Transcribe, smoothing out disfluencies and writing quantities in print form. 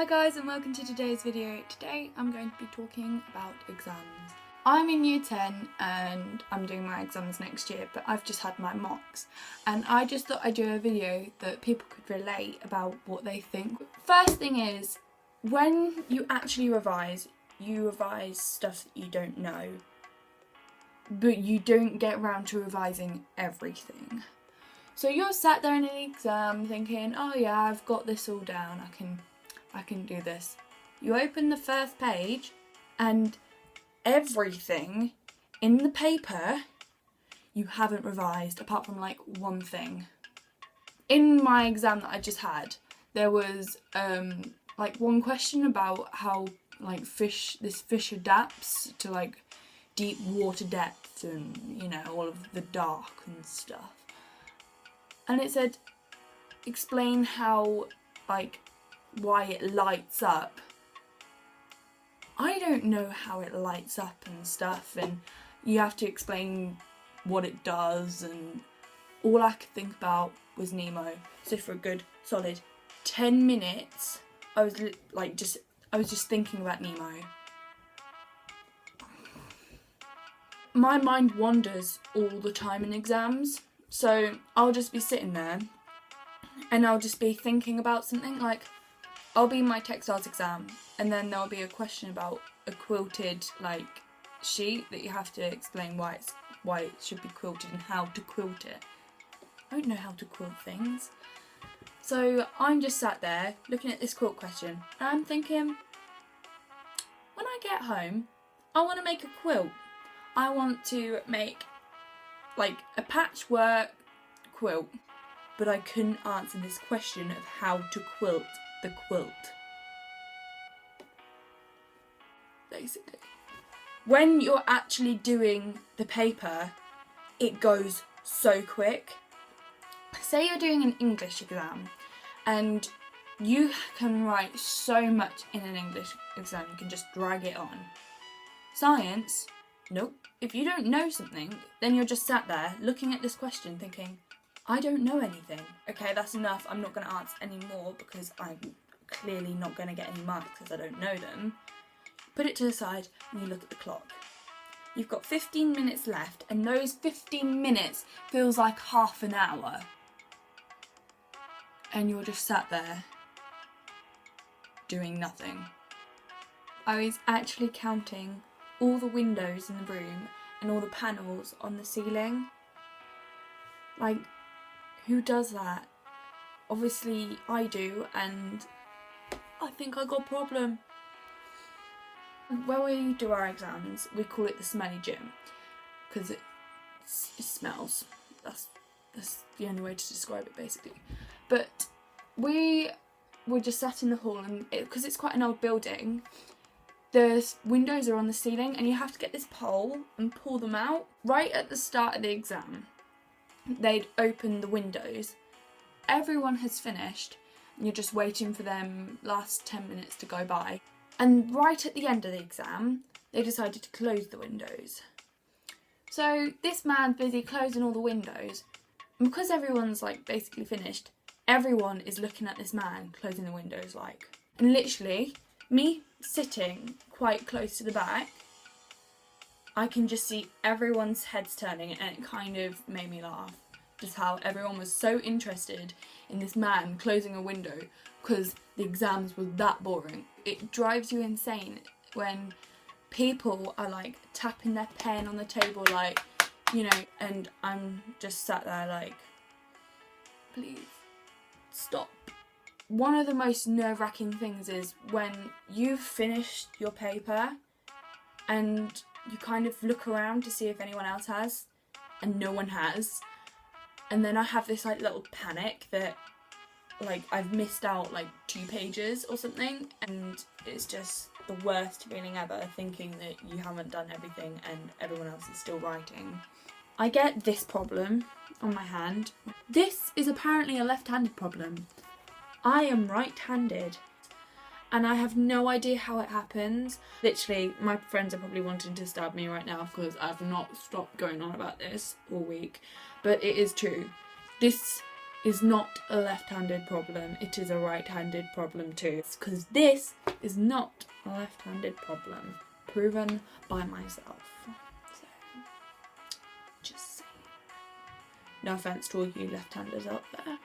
Hi guys and welcome to today's video. Today I'm going to be talking about exams. I'm in year 10 and I'm doing my exams next year, but I've just had my mocks and I just thought I'd do a video that people could relate about what they think. First thing is, when you actually revise, you revise stuff that you don't know, but you don't get around to revising everything. So you're sat there in an exam thinking, oh yeah, I've got this all down, I can do this. You open the first page and everything in the paper you haven't revised apart from like one thing. In my exam that I just had, there was like one question about how like this fish adapts to like deep water depths and, you know, all of the dark and stuff. And it said, explain how, like, why it lights up. I don't know how it lights up and stuff, and you have to explain what it does, and all I could think about was Nemo. So for a good solid 10 minutes, I was just thinking about Nemo. My mind wanders all the time in exams, so I'll just be sitting there and I'll just be thinking about something. Like, I'll be in my textiles exam and then there'll be a question about a quilted like sheet that you have to explain why it should be quilted and how to quilt it. I don't know how to quilt things. So I'm just sat there looking at this quilt question and I'm thinking, when I get home, I want to make a quilt. I want to make like a patchwork quilt, but I couldn't answer this question of how to quilt the quilt. Basically, when you're actually doing the paper, it goes so quick. Say you're doing an English exam and you can write so much in an English exam, you can just drag it on. Science, nope. If you don't know something, then you're just sat there looking at this question thinking, I don't know anything. Okay, that's enough. I'm not going to answer any more because I'm clearly not going to get any marks because I don't know them. Put it to the side and you look at the clock. You've got 15 minutes left and those 15 minutes feels like half an hour. And you're just sat there doing nothing. I was actually counting all the windows in the room and all the panels on the ceiling. Like, who does that? Obviously I do, and I think I got a problem. When we do our exams, we call it the smelly gym because it smells. That's the only way to describe it, basically. But we were just sat in the hall, and because it's quite an old building, the windows are on the ceiling and you have to get this pole and pull them out. Right at the start of the exam, they'd open the windows. Everyone has finished and you're just waiting for them last 10 minutes to go by. And right at the end of the exam, they decided to close the windows. So this man's busy closing all the windows, and because everyone's like basically finished, everyone is looking at this man closing the windows like. And literally, me sitting quite close to the back, I can just see everyone's heads turning, and it kind of made me laugh. Just how everyone was so interested in this man closing a window because the exams were that boring. It drives you insane when people are like tapping their pen on the table, like, you know, and I'm just sat there like, please stop. One of the most nerve-wracking things is when you've finished your paper and you kind of look around to see if anyone else has, and no one has. And then I have this like little panic that like I've missed out like 2 pages or something, and it's just the worst feeling ever, thinking that you haven't done everything and everyone else is still writing. I get this problem on my hand. This is apparently a left-handed problem. I am right-handed and I have no idea how it happens. Literally, my friends are probably wanting to stab me right now because I've not stopped going on about this all week, but it is true. This is not a left-handed problem, it is a right-handed problem too. Because this is not a left-handed problem, proven by myself. So, just saying. No offence to all you left-handers out there.